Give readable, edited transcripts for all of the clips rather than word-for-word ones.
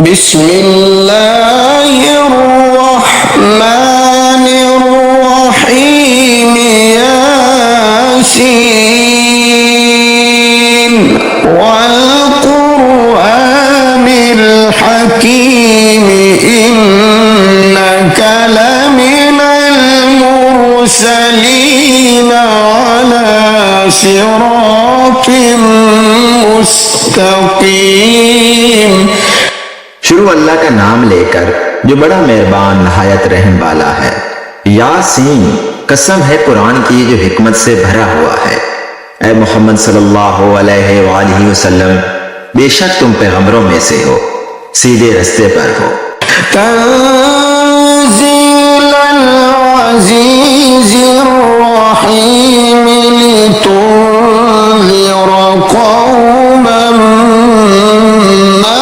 बिस्मिल्लाहिर्रहमानिर्रहीम यासीन वल कुरआनिल हकीम इन्नका लमिनल मुरसलीन अला सिरातिम मुस्तकीम। शुरू अल्लाह का नाम लेकर जो बड़ा मेहरबान नहायत रहम वाला है। यासीन, कसम है कुरान की जो हिकमत से भरा हुआ है। ऐ मोहम्मद सल्लल्लाहु अलैहि वसल्लम, बेशक तुम पैगंबरों में से हो, सीधे रास्ते पर हो। तंज़ीलल अज़ीज़िर रहीम लितुन्ज़िरा कौमन मा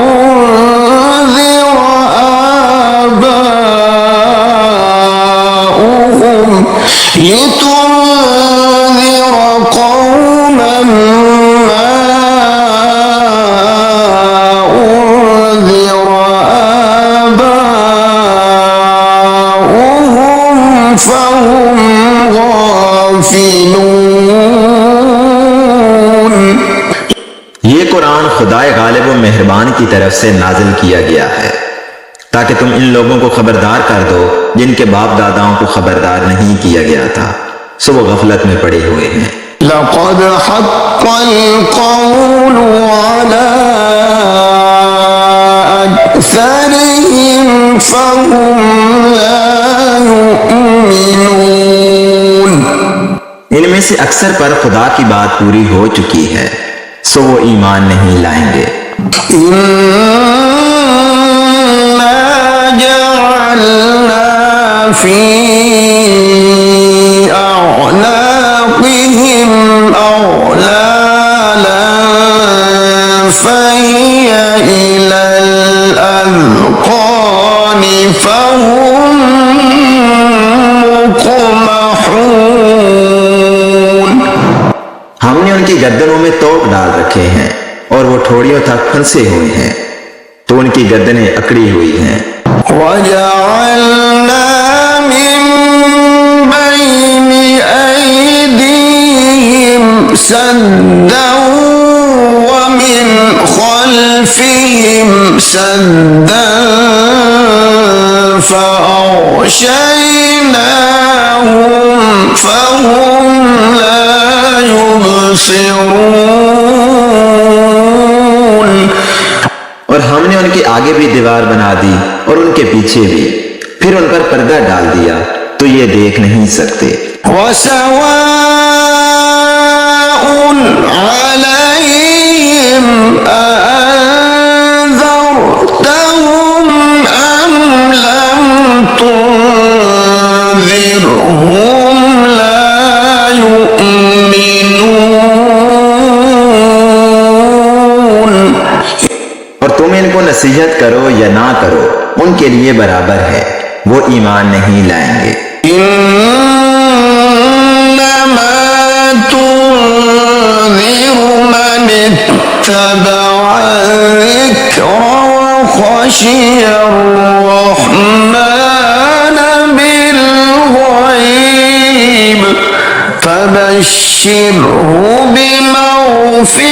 उन्ज़िरा आबाउहुम लितुन्ज़िरा कौमन ये कुरान खुदाए गालिब व मेहरबान की तरफ से नाजिल किया गया है ताकि तुम इन लोगों को खबरदार कर दो जिनके बाप दादाओं को खबरदार नहीं किया गया था, सो वो गफलत में पड़े हुए हैं। लक़द हक़्क़ल क़ौलु अला अक्सरिहिम फ़हुम ला युमिनून। इनमें से अक्सर पर खुदा की बात पूरी हो चुकी है, सो वो ईमान नहीं लाएंगे। इन्ना जअलना फी अअनाक़िहिम अग़लालन फ़हिय इलल अज़क़ानि फ़हुम मुक़महून। हमने उनकी गर्दनों में तोप डाल रखे हैं और वो ठोड़ियों तक फंसे हुए हैं, तो उनकी गर्दनें अकड़ी हुई हैं। वजअलना मिन बैनि ऐदीहिम सद्दन व मिन खल्फिहिम सद्दन फ़अग़शयनाहुम फ़हुम ला युबसिरून। और हमने उनके आगे भी दीवार बना दी और उनके पीछे भी, फिर उन पर पर्दा डाल दिया तो ये देख नहीं सकते। वसवाउन अलैहिम अअन्ज़रतहुम अम लम तुन्ज़िरहुम ला युमिनून। और तुम इनको नसीहत करो या ना करो, उनके लिए बराबर है, वो ईमान नहीं लाएंगे। इन्नमा तुन्ज़िरु मन इत्तबअ ज़िक्र व ख़शिय अर्रहमान बिलग़ैब फबश्शिरहु बिमग़फ़िरतिन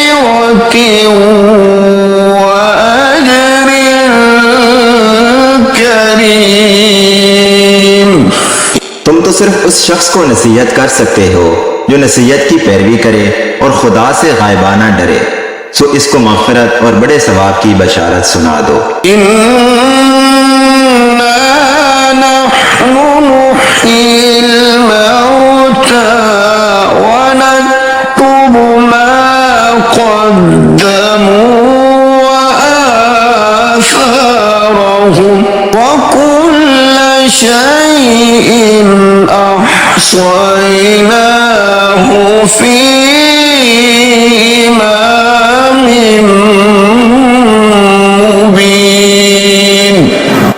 व अज्रिन करीम। तुम तो सिर्फ उस शख्स को नसीहत कर सकते हो जो नसीहत की पैरवी करे और खुदा से गायबाना डरे, सो इसको मग़फ़िरत और बड़े सवाब की बशारत सुना दो। इन्ना नहनु नुह्यिल मौता व नक्तुबु मा क़द्दमू व आसारहुम व कुल्ल शैइन अहसयनाहु फी इमामिन मुबीन।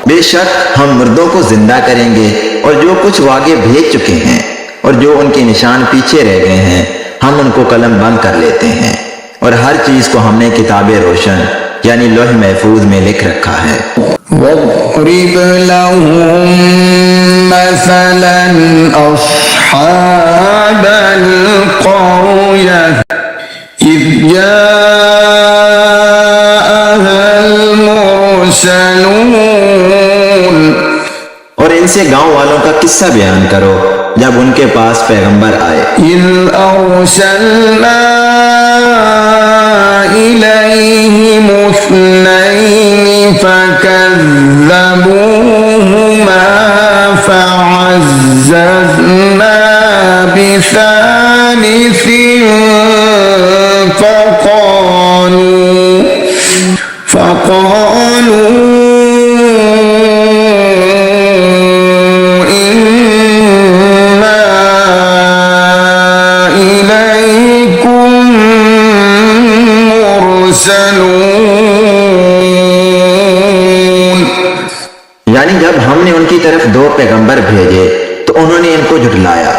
बेशक हम मुर्दों को जिंदा करेंगे और जो कुछ वो आगे भेज चुके हैं और जो उनके निशान पीछे रह गए हैं हम उनको कलम बंद कर लेते हैं और और हर चीज को हमने किताब रोशन यानी लौह महफूज में लिख रखा है। واضرب لهم مثلا أصحاب القرية إذ جاءها المرسلون। और इनसे गांव वालों का किस्सा बयान करो जब उनके पास पैगंबर आए। إذ أرسلنا إليهم اثنين فكذبوهما فعززنا بثالث فقالوا यानी जब हमने उनकी तरफ दो पैगंबर भेजे तो उन्होंने इनको झुठलाया,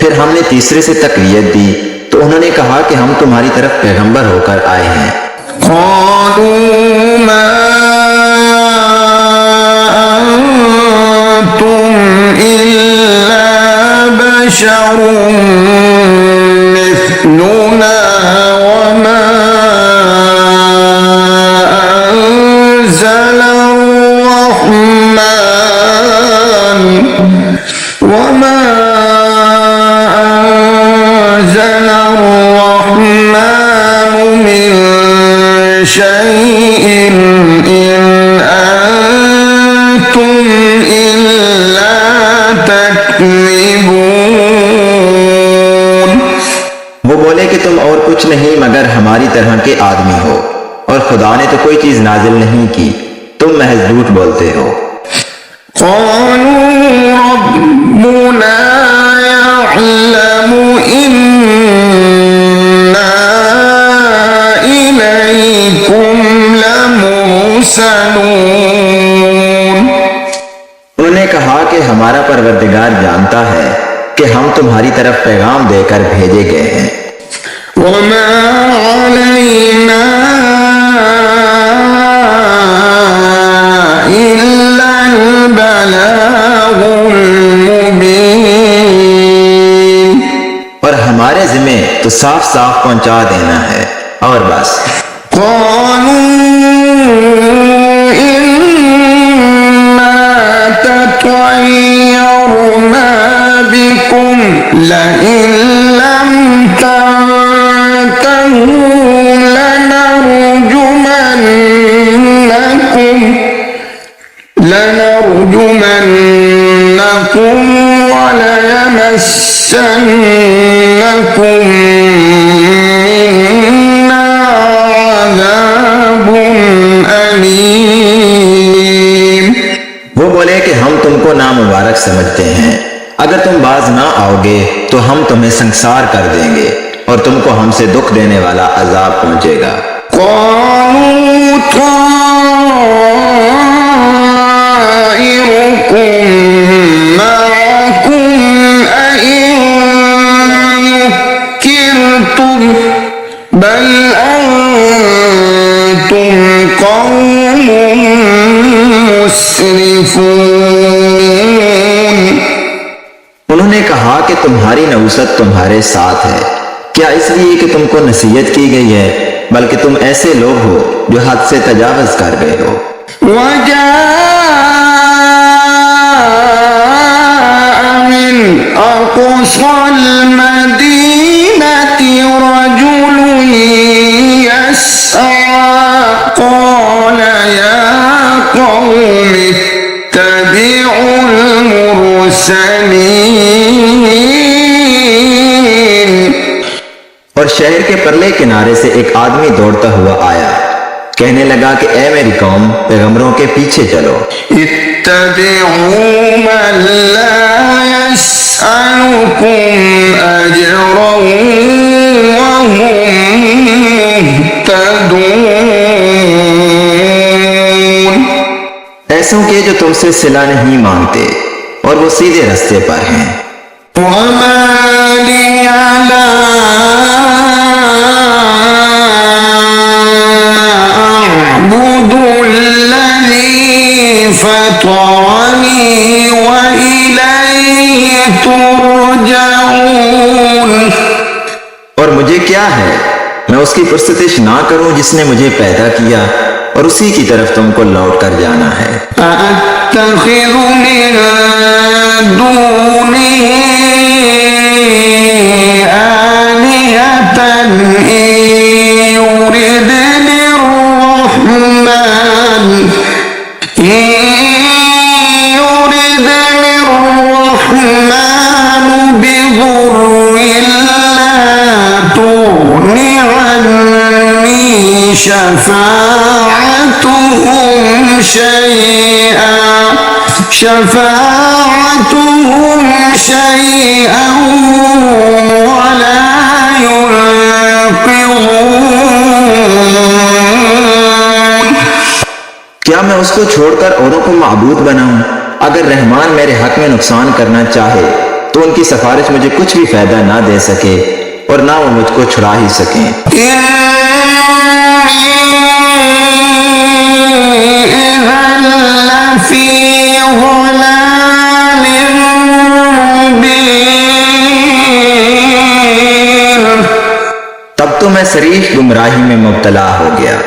फिर हमने तीसरे से तकरीयत दी तो उन्होंने कहा कि हम तुम्हारी तरफ पैगंबर होकर आए हैं। वो बोले कि तुम और कुछ नहीं मगर हमारी तरह के आदमी हो और खुदा ने तो कोई चीज नाजिल नहीं की, तुम महज झूठ बोलते हो। उन्होंने कहा कि हमारा परवरदिगार जानता है कि हम तुम्हारी तरफ पैगाम देकर भेजे गए हैं। वमा अलैना इल्लल बलागुल मुबीन। और हमारे जिम्मे तो साफ साफ पहुंचा देना है और बस। لئن لم تنتهوا لنرجمنكم وليمسنكم منا عذاب أليم। वो बोले कि हम तुमको नामुबारक समझते हैं, अगर तुम बाज ना आओगे तो हम तुम्हें संसार कर देंगे और तुमको हमसे दुख देने वाला अजाब पहुंचेगा। बल अंतुम कौम मुस्रिफून। उन्होंने कहा कि तुम्हारी नौसत तुम्हारे साथ है, क्या इसलिए कि तुमको नसीहत की गई है, बल्कि तुम ऐसे लोग हो जो हद से तजावज कर गए हो। मिन अक़सल मदीनति रजुल यस्आ क़ाल या क़ौम इत्तबिउल मुरसलीन। और शहर के परले किनारे से एक आदमी दौड़ता हुआ आया, कहने लगा कि ए मेरी कौम, पैगंबरों के पीछे चलो। इत्तबिउ मन ला यसअलुकुम अजरन व हुम मुहतदून। ऐसों के जो तुमसे सिला नहीं मांगते और वो सीधे रास्ते पर हैं। वमा लिया ला فطرني وإليه ترجعون। और मुझे क्या है, मैं उसकी पुरस्तिश ना करूं जिसने मुझे पैदा किया और उसी की तरफ तुमको लौट कर जाना है। أأتخذ من دونه آلهة إن يردني الرحمن بضر لا تغن عني شفاعتهم شيئا ولا ينقذون। क्या मैं उसको छोड़कर औरों को माबूद बनाऊं? अगर रहमान मेरे हक में नुकसान करना चाहे तो उनकी सिफारिश मुझे कुछ भी फायदा ना दे सके और ना वो मुझको छुड़ा ही सके। तब तो मैं शरीफ गुमराही में मुब्तला हो गया।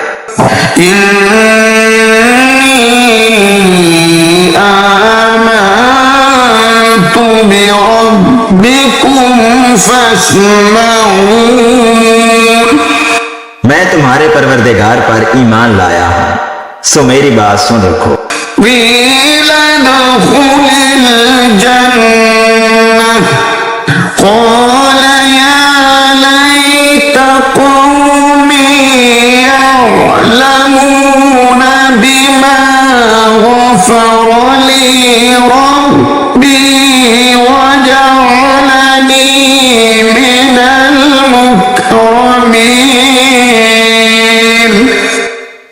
मैं तुम्हारे परवरदिगार पर ईमान लाया हूँ, सो मेरी बात सुन रखो।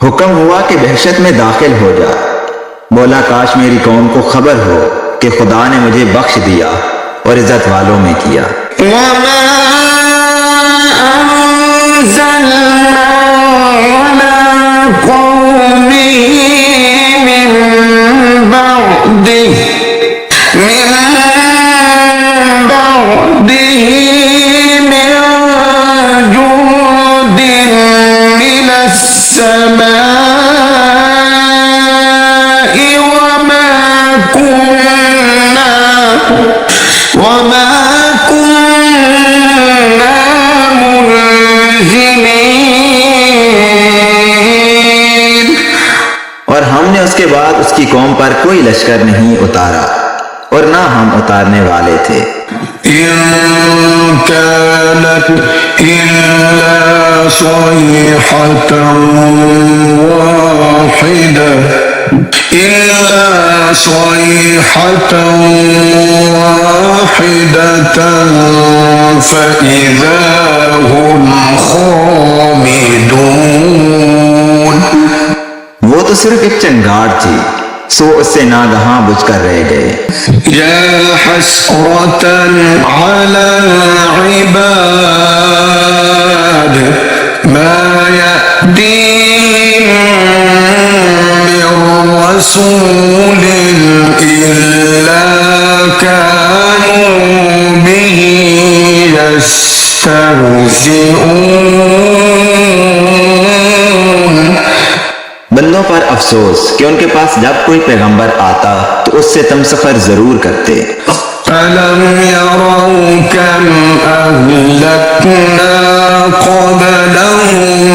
हुक्म हुआ कि बहशत में दाखिल हो जा। बोला काश मेरी कौम को खबर हो कि खुदा ने मुझे बख्श दिया और इज्जत वालों में किया। और हमने उसके बाद उसकी कौम पर कोई लश्कर नहीं उतारा और ना हम उतारने वाले थे। इन कानत इल्ला सयहतन वाहिदतन फइज़ा हुम खामिदून। वो तो सिर्फ एक चंगार थी, सो उससे नागहां बुझकर रह गए। या हसरतन अला इबाद मा यअतीहिम मिर रसूलिन इल्ला कानू बिही यस्तहज़िऊन। बंदों पर अफसोस कि उनके पास जब कोई पैगंबर आता तो उससे तमसखर जरूर करते। अलम यरौ कम अहलकना क़ब्लहुम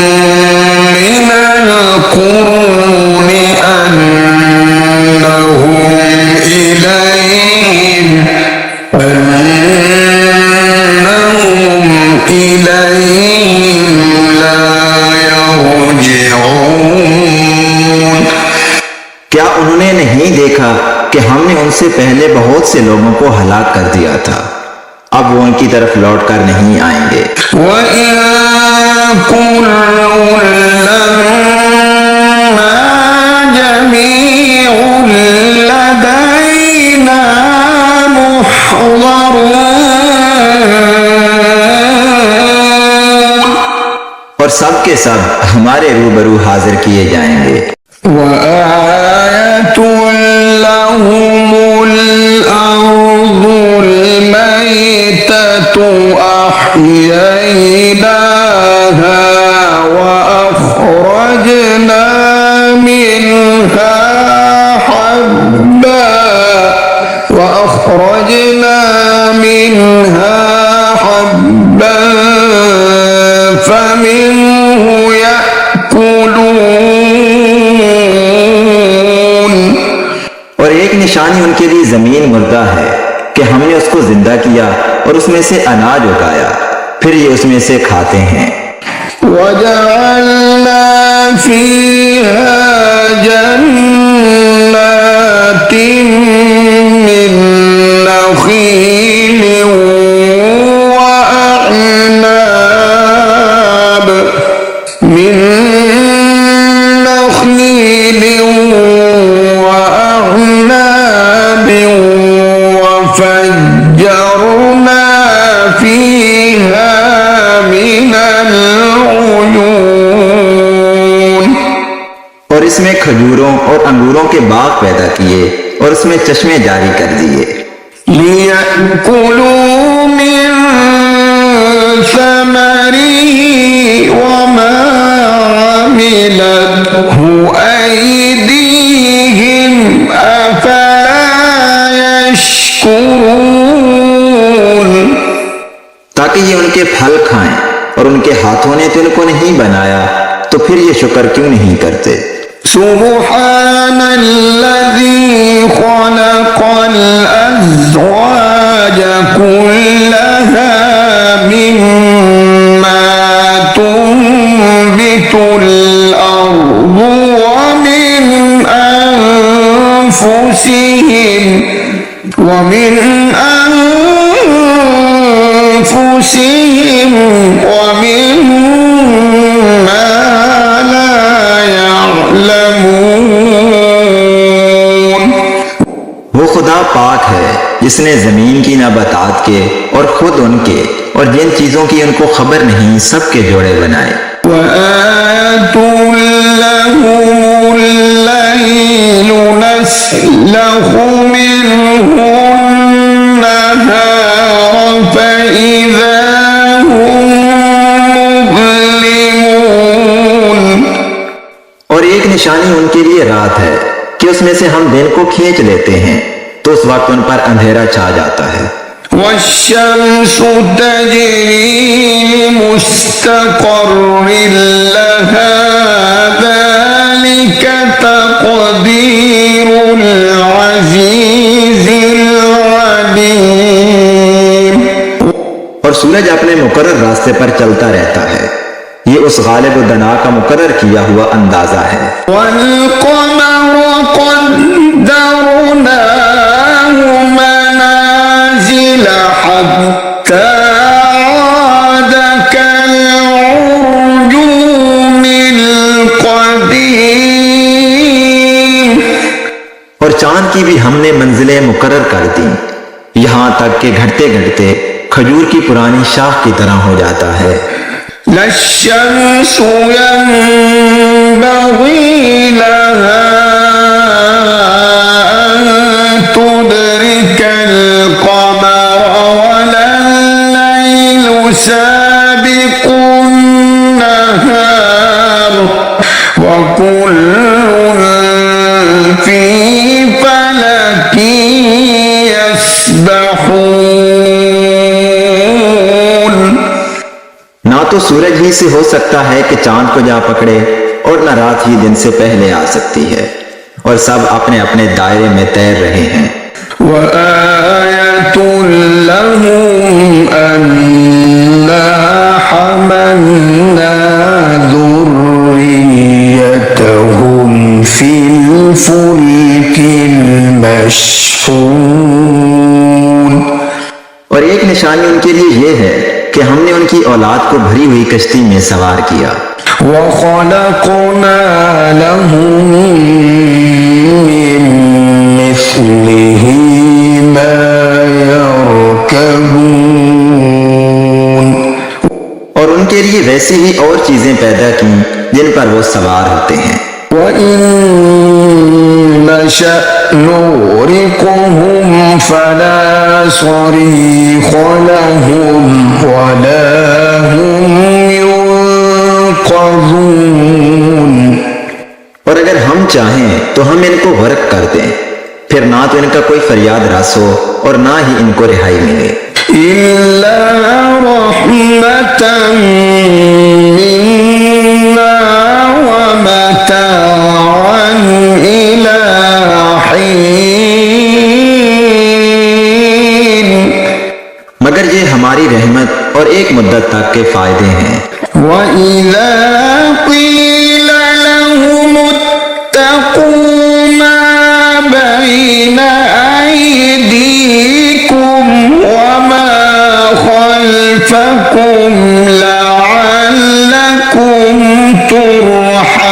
मिनल क़ुरूनि अन्नहुम इलैहिम ला यरजिऊन। क्या उन्होंने नहीं देखा कि हमने उनसे पहले बहुत से लोगों को हलाक कर दिया था, अब वो उनकी तरफ लौट कर नहीं आएंगे। और सब के सब हमारे रूबरू हाजिर किए जाएंगे। वआयतुल لهم الأرض الميتة أحييناها وأخرجنا منها حبا فمنه يأكلون। और एक निशानी उनके लिए जमीन मुर्दा है कि हमने उसको जिंदा किया और उसमें से अनाज उगाया, फिर ये उसमें से खाते हैं। वजअलना फीहा जन्नातिन मिन नखील वअअनाब وفجرنا فيها من العيون। और इसमें खजूरों और अंगूरों के बाग पैदा किए और उसमें चश्मे जारी कर दिए। लियअकुलू मिन समरिही वमा अमिलतहु ऐदीहिम अफला यशकुरून। ताकि ये उनके फल खाएं, और उनके हाथों ने तो इनको नहीं बनाया, तो फिर ये शुक्र क्यों नहीं करते। सुब्हानल्लज़ी खलक़ल अज़वाज कुल्लहा मिम्मा तुंबितुल अर्दु व मिन अनफुसिहिम वमिम्मा ला यअलमून। वो खुदा पाक है जिसने जमीन की नबातात के और खुद उनके और जिन चीजों की उनको खबर नहीं सबके जोड़े बनाए। वआतुल लहुमुल लैल नस्लखु मिन्हु النهار فإذا هم مظلمون। और एक निशानी उनके लिए रात है कि उसमें से हम दिन को खींच लेते हैं, तो उस वक्त उन पर अंधेरा छा जाता है। والشمس تجري لمستقر لها ذلك تقدير العزيز العليم। और सूरज अपने मुकर्रर रास्ते पर चलता रहता है, ये उस गालिब व दना का मुकर्रर किया हुआ अंदाजा है। والقمر قدرناه منازل حتى عاد كالعرجون القديم। और चांद की भी हमने मंजिलें मुकर्रर कर दी, यहाँ तक कि घटते घटते खजूर की पुरानी शाख की तरह हो जाता है। लश्शम्स यंबग़ी लहा अन तुदरिकल क़मर वल्लैलु साबिक़ुन नहार वकुल्लुन फी फलकिन यस्बहून। ना तो सूरज ही से हो सकता है कि चांद को जा पकड़े, और न रात ही दिन से पहले आ सकती है, और सब अपने अपने दायरे में तैर रहे हैं। वआयतुल लहुम अन्ना हमलना ذُرِّيَّتَهُمْ फिल फुल्किल मशहून। और एक निशानी उनके लिए यह है कि हमने उनकी औलाद को भरी हुई कश्ती में सवार किया। वख़लक़ना लहुम मिन मिस्लिही मा यरकबून। और उनके लिए वैसी ही और चीजें पैदा की जिन पर वो सवार होते हैं। وإن نشأ نغرقهم فلا صريخ لهم ولا هم ينقذون। और अगर हम चाहें तो हम इनको गर्क कर दें, फिर ना तो इनका कोई फरियाद रस हो और ना ही इनको रिहाई मिले। इल्ला रहमतन मिन्ना व मताअन इला हीन। मगर ये हमारी रहमत और एक मुद्दत तक के फायदे हैं। व इज़ा क़ील लहुम इत्तक़ू मा बैन अयदीकुम व मा खल्फकुम लअल्लकुम तुरहमून।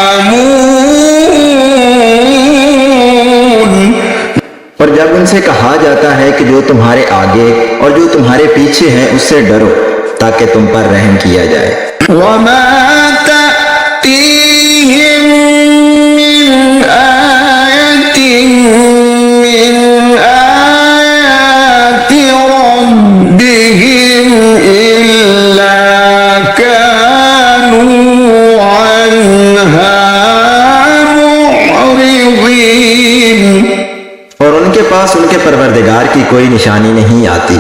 और जब उनसे कहा जाता है कि जो तुम्हारे आगे और जो तुम्हारे पीछे है उससे डरो ताकि तुम पर रहम किया जाए। वमा तअतीहिम मिन आयतिन मिन आयाति रब्बिहिम इल्ला कानू अन्हा मुअरिदीन। और उनके पास उनके परवरदिगार की कोई निशानी नहीं आती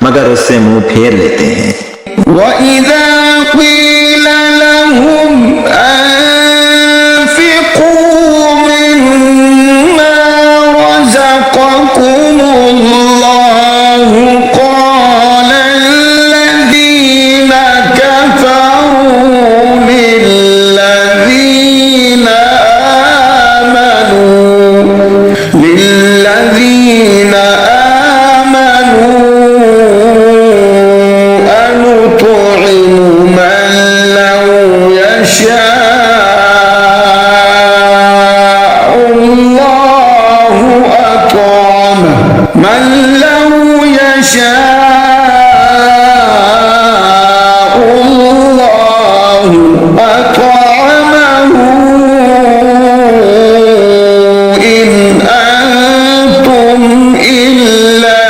मगर उससे मुंह फेर लेते हैं। वइज़ा क़ील लहुम अन्फ़िक़ू मिम्मा रज़क़कुमुल्लाहु क़ाल अल्लज़ीना कफ़रू लिल्लज़ीना आमनू अनुत'iमु मन लौ यशाअल्लाहु अत'अमहु मन लौ यशाअल्लाहु अत'अमहु इन अंतुम इल्ला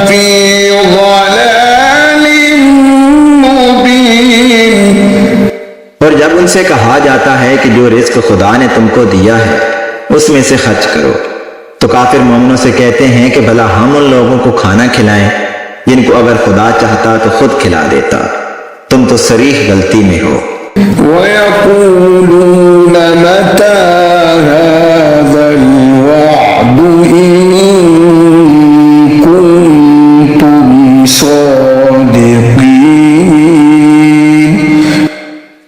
फी ज़लालिम मुबीन। और जब उनसे कहा जाता है कि जो रिज्क खुदा ने तुमको दिया है उसमें से खर्च करो तो काफिर मोमिनों से कहते हैं कि भला हम उन लोगों को खाना खिलाएं जिनको अगर खुदा चाहता तो खुद खिला देता, तुम तो सरीह गलती में हो। वयक़ूलून मता हाज़ल वअदु इन कुन्तुम सादिक़ीन।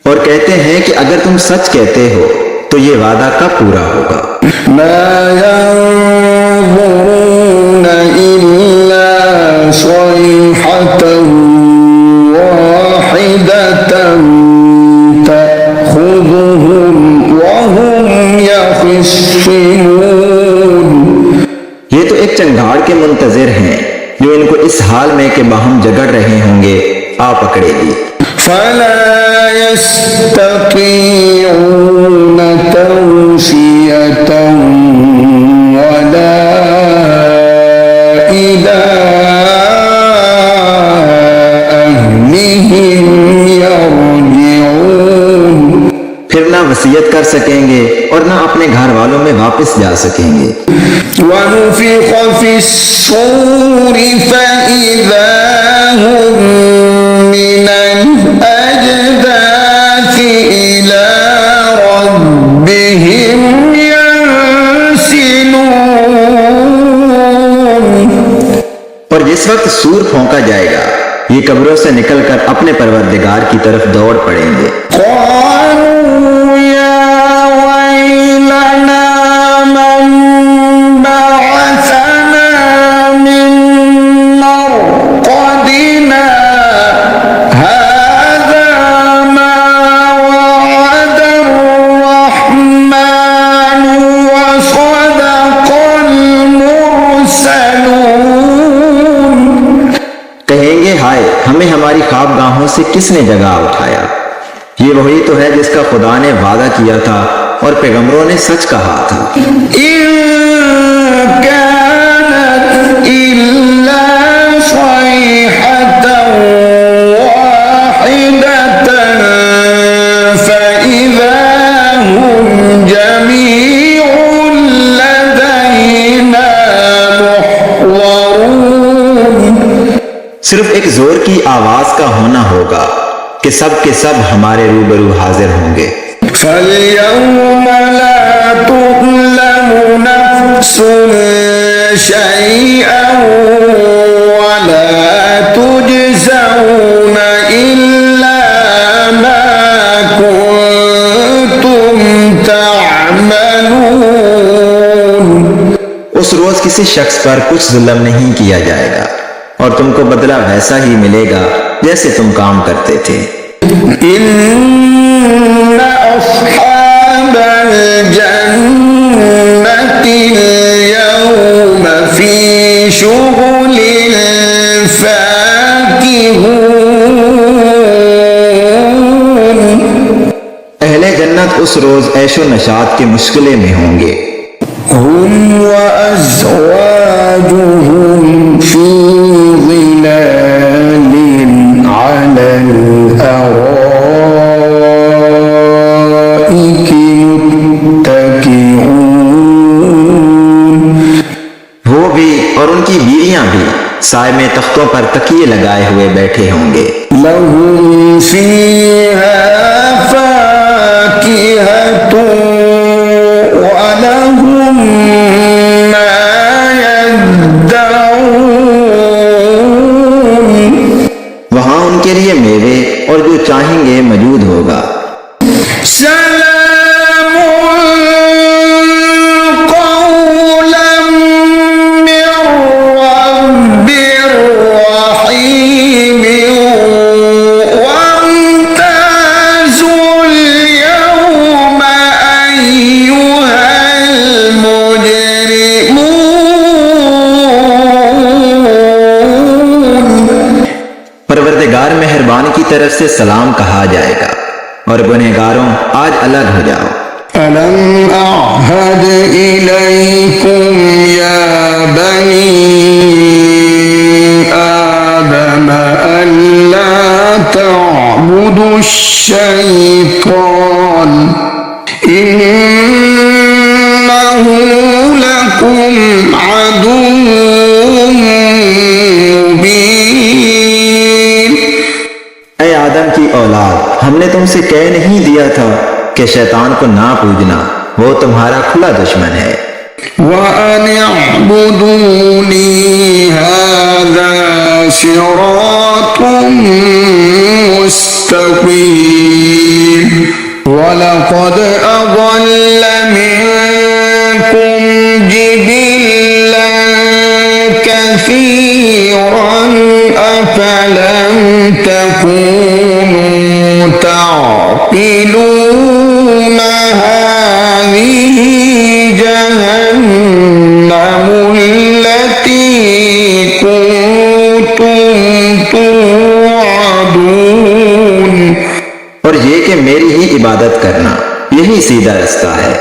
और कहते हैं कि अगर तुम सच कहते हो तो ये वादा कब पूरा होगा। मा यंज़ुरून इल्ला सयहतन वाहिदतन तअख़ुज़ुहुम वहुम यख़िस्सिमून। ये तो एक चंगाड़ के मुंतजिर हैं जो इनको इस हाल में कि बाहम जगड़ रहे होंगे आ पकड़ेगी। फला यस्ततीऊन तौसियतन वला इला अहलिहिम यरजिऊन। फिर ना वसीयत कर सकेंगे और ना अपने घर वालों में वापस जा सकेंगे। वनुफ़िख़ फ़िस्सूर फ़इज़ा हुम मिनल अजदाथि इला रब्बिहिम यंसिलून। और जिस वक्त सूर फौंका जाएगा ये कब्रों से निकलकर अपने परवरदिगार की तरफ दौड़ पड़ेंगे। क़ालू या वैलना मन बअसना मिन मरक़दिना हाज़ा मा वअदर रहमानु व सदक़ल मुरसलून। कहेंगे हाय हमें हमारी ख्वाबगाहों से किसने जगा उठाया। ये वही तो है जिसका खुदा ने वादा किया था और पैगंबरों ने सच कहा था। इन कानत इल्ला सयहतन वाहिदतन फइज़ा हुम जमीउन लदैना मुहज़रून। सिर्फ एक जोर की आवाज का होना होगा कि सब के सब हमारे रूबरू हाजिर होंगे। فَالْيَوْمَ لَا تُظْلَمُ نَفْسٌ شَيْئًا وَلَا تُجْزَوْنَ إِلَّا مَا كُنتُمْ تَعْمَلُونَ। उस रोज किसी शख्स पर कुछ जुल्म नहीं किया जाएगा और तुमको बदला वैसा ही मिलेगा जैसे तुम काम करते थे। इन्ना अस्हाबल जन्नति यौम फी शुगुलिन फाकिहून। अहले जन्नत उस रोज ऐशो नशात के मुश्किले में होंगे। हुम व अज़वाजुहुम फी ज़िलालिन अलल अराइकि मुत्तकिऊन। वो भी और उनकी बीवियां भी साए में तख्तों पर तकिए लगाए हुए बैठे होंगे। लहुम फीहा फाकिहतुन व लहुम मा यद्दऊन। वहां उनके लिए मेवे और जो चाहेंगे मौजूद होगा। सलामुन कौलन मिर रब्बिर रहीम वम्ताजुल यौमा अय्युहल मुजरिमून। परवरदिगार मेहरबान की तरफ से सलाम कहा जाएगा और गुनहगारों आज अलग हो जाओ। अलम अअहद इलैकुम या बनी आदम अल्ला तअबुदु शैतान इन्नहु लकुम अदुव्वुम मुबीन। ऐ आदम की औलाद, हमने तुमसे कह नहीं दिया था कि शैतान को ना पूजना, वो तुम्हारा खुला दुश्मन है। وأن اعبدوني هذا صراط مستقيم ولقد أضل منكم جبلا كثيرا أفلم تكونوا تعقلون هذه جهنم التي كنتم توعدون। और ये कि मेरी ही इबादत करना यही सीधा रास्ता है,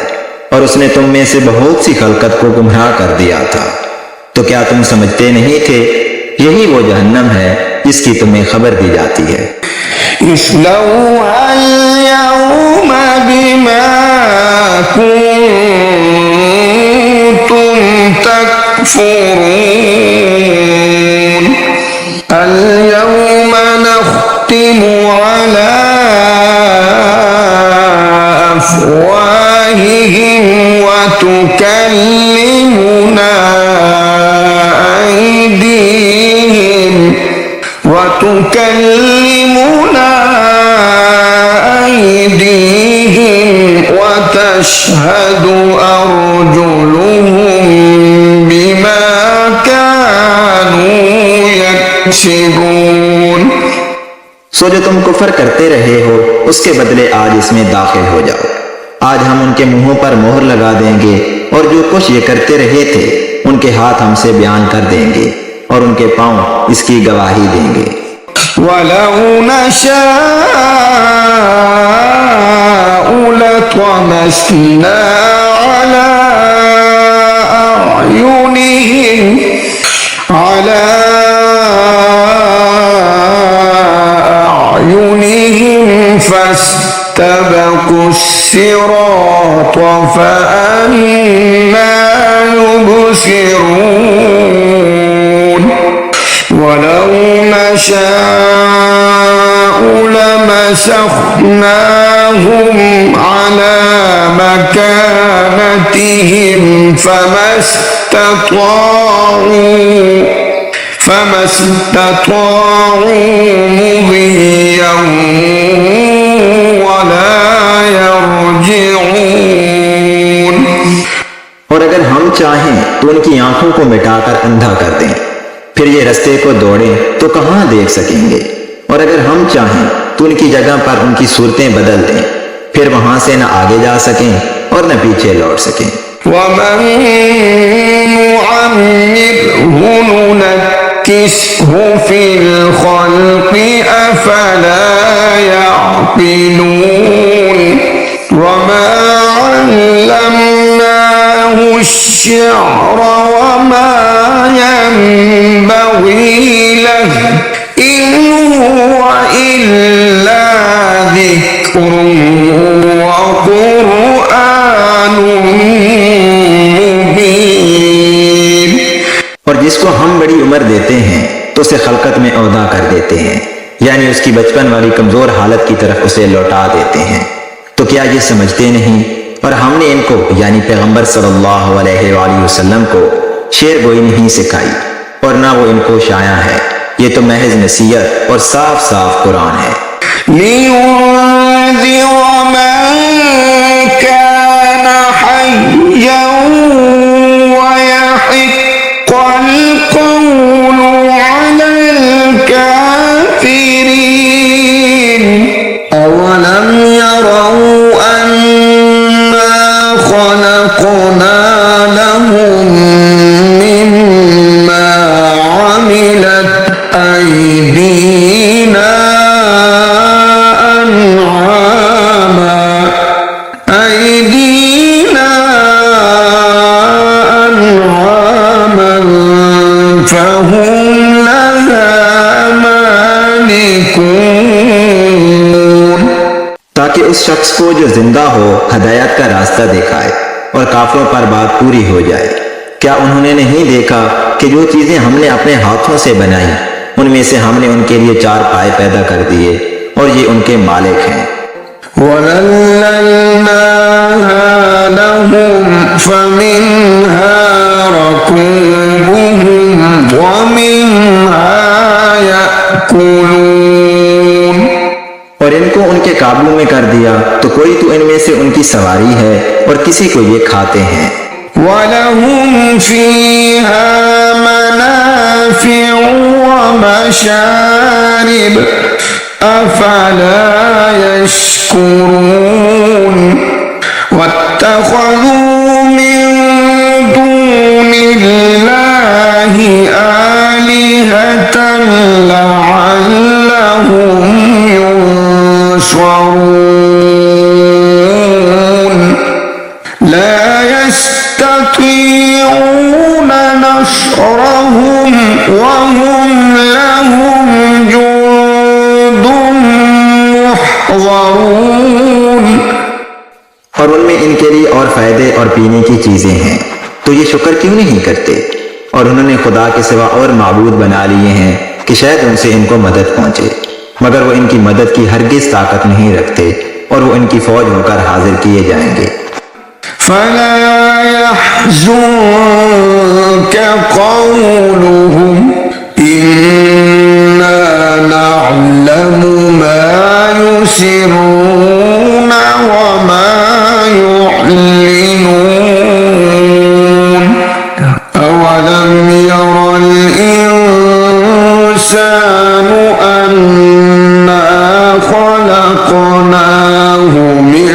और उसने तुम में से बहुत सी खलकत को गुमराह कर दिया था। तो क्या तुम समझते नहीं थे यही वो जहन्नम है जिसकी तुम्हें खबर दी जाती है। इस्लौहा अल-यौम बिमा कुंतुम तकफुरून। अल-यौम नख्तिमु अला अफ़वाहिहिम व तुकल्लिमुना أيديهم وتشهد أرجلهم بما كانوا يكسبون। सो जो तुम कुफर करते रहे हो उसके बदले आज इसमें दाखिल हो जाओ। आज हम उनके मुंहों पर मोहर लगा देंगे और जो कुछ ये करते रहे थे उनके हाथ हमसे बयान कर देंगे और उनके पांव इसकी गवाही देंगे। ولو نشاء لطمسنا على أعينهم فاستبقوا الصراط فأنى يبصرون ولو نشاء لمسخناهم على مكانتهم فما استطاعوا مضيا ولا يرجعون। और अगर हम चाहें तो उनकी आंखों को मिटाकर अंधा कर दें, फिर ये रास्ते को दौड़ें तो कहां देख सकेंगे। और अगर हम चाहें तो उनकी जगह पर उनकी सूरतें बदल दें, फिर वहां से न आगे जा सकें और न पीछे लौट सकें। ومن نعمره ننكسه في الخلق أفلا يعقلون وما علمناه الشعر وما ينبغي له إن هو إلا ذكر وقرآن مبين। और जिसको हम बड़ी उम्र देते हैं तो उसे खलकत में औदा कर देते हैं, यानी उसकी बचपन वाली कमजोर हालत की तरफ उसे लौटा देते हैं। तो क्या ये समझते नहीं? और हमने इनको यानी पैगंबर सल्लल्लाहु अलैहि वसल्लम को शेर गोई नहीं सिखाई और ना वो इनको शाया है। ये तो महज नसीहत और साफ साफ कुरान है। लियुंज़िर मन कान हय्यन वयहिक़्क़ल क़ौलु अलल काफ़िरीन अवलम यरौ अन्ना खलक़ना लहुम मिम्मा अमिलत أيدينا أنعاما فهم لها مالكون ताकि उस शख्स को जो जिंदा हो हदायत का रास्ता दिखाए और काफिरों पर बात पूरी हो जाए। क्या उन्होंने नहीं देखा कि जो चीजें हमने अपने हाथों से बनाई उनमें से हमने उनके लिए 4 पाए पैदा कर दिए और ये उनके मालिक हैं। وَذَلَّلْنَاهَا لَهُمْ فَمِنْهَا رَكُوبُهُمْ وَمِنْهَا يَأْكُلُونَ और इनको उनके काबू में कर दिया तो कोई तो इनमें से उनकी सवारी है और किसी को ये खाते हैं। وَلَهُمْ فِيهَا مَنَافِعُ وَمَشَارِبُ أَفَلَا يَشْكُرُونَ وَاتَّخَذُوا مِن دُونِ اللَّهِ آلِهَةً لَعَلَّهُمْ يُنصَرُونَ لا يستطيعون نصرهم وهم لهم جند محضرون और उनमें इनके लिए और फायदे और पीने की चीजें हैं, तो ये शुक्र क्यों नहीं करते। और उन्होंने खुदा के सिवा और माबूद बना लिए हैं कि शायद उनसे इनको मदद पहुंचे, मगर वो इनकी मदद की हरगिज ताकत नहीं रखते और वो इनकी फौज होकर हाजिर किए जाएंगे। فلا يحزنك قولهم إنا نعلم ما يسرون وما يعلنون أولم ير الإنسان أنا خلقناه من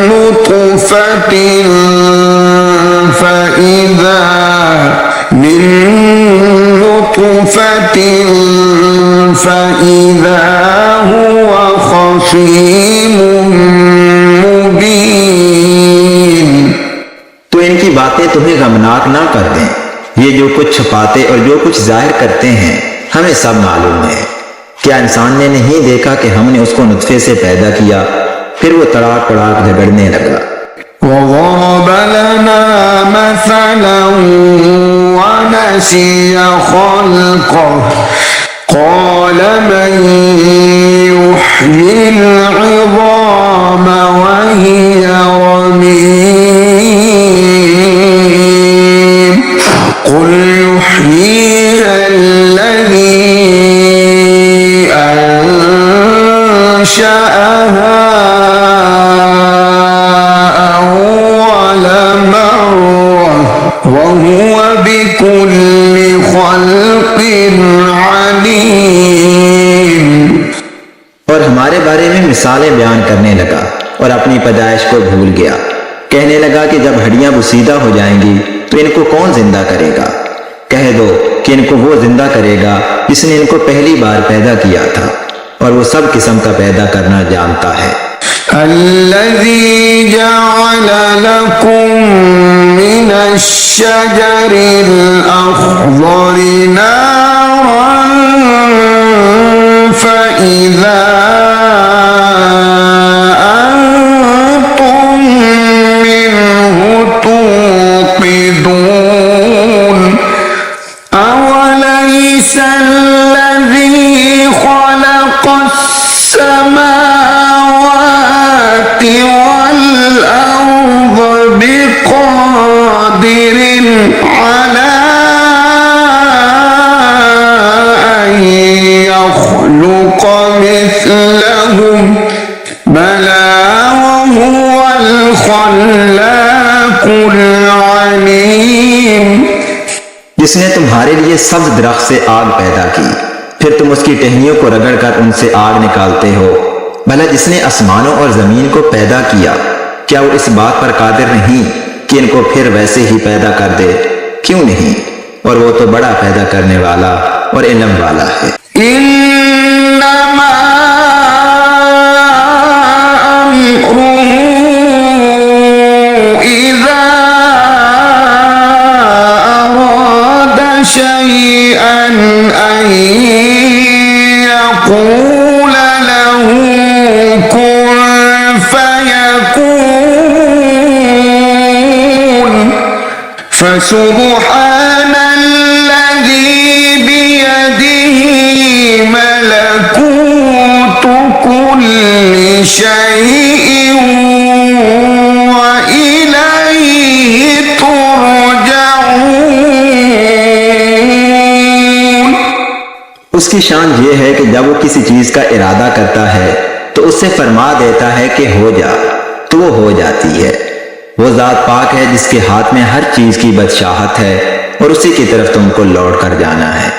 نطفة فإذا هو خصيم मुबीन। तो इनकी बातें तुम्हें गमनाक ना कर दें। ये जो कुछ छुपाते और जो कुछ जाहिर करते हैं हमें सब मालूम है। क्या इंसान ने नहीं देखा कि हमने उसको नुत्फे से पैदा किया, फिर वो तड़ाक तड़ाक झगड़ने लगा। وضرب لنا مثلا ونسي خلقه قال من يحيي العظام وهي رميم قل يحييها الذي أنشأها وهو بكل خلق عليم। और हमारे बारे में मिसालें बयान करने लगा और अपनी पैदाइश को भूल गया। कहने लगा कि जब हड्डियां बुसीदा हो जाएंगी तो इनको कौन जिंदा करेगा। कह दो कि इनको वो जिंदा करेगा जिसने इनको पहली बार पैदा किया था और वो सब किस्म का पैदा करना जानता है। الذي جعل لكم من الشجر الأخضر نارا فإذا أنتم منه توقدون أوليس الذي خلق السماوات والأرض بقادر على أن يخلق مثلهم بلى وهو الخلاق العليم। जिसने तुम्हारे लिए सब्ज दरख्त से आग पैदा की, फिर तुम उसकी टहनियों को रगड़कर उनसे आग निकालते हो। भला जिसने आसमानों और जमीन को पैदा किया, क्या वो इस बात पर कादिर नहीं कि इनको फिर वैसे ही पैदा कर दे? क्यों नहीं? और वो तो बड़ा पैदा करने वाला और इल्म वाला है। इन्नमा अम्रुहु इज़ा अरादा शैअन अन यक़ूल लहू कुन फयकून फसुब्हान الذي بيده ملكوت كل شيء وإليه ترجعون। उसकी शान ये है कि जब वो किसी चीज का इरादा करता है तो उससे फरमा देता है कि हो जा, तो वो हो जाती है। वो जात पाक है जिसके हाथ में हर चीज की बादशाहत है और उसी की तरफ तुमको लौट कर जाना है।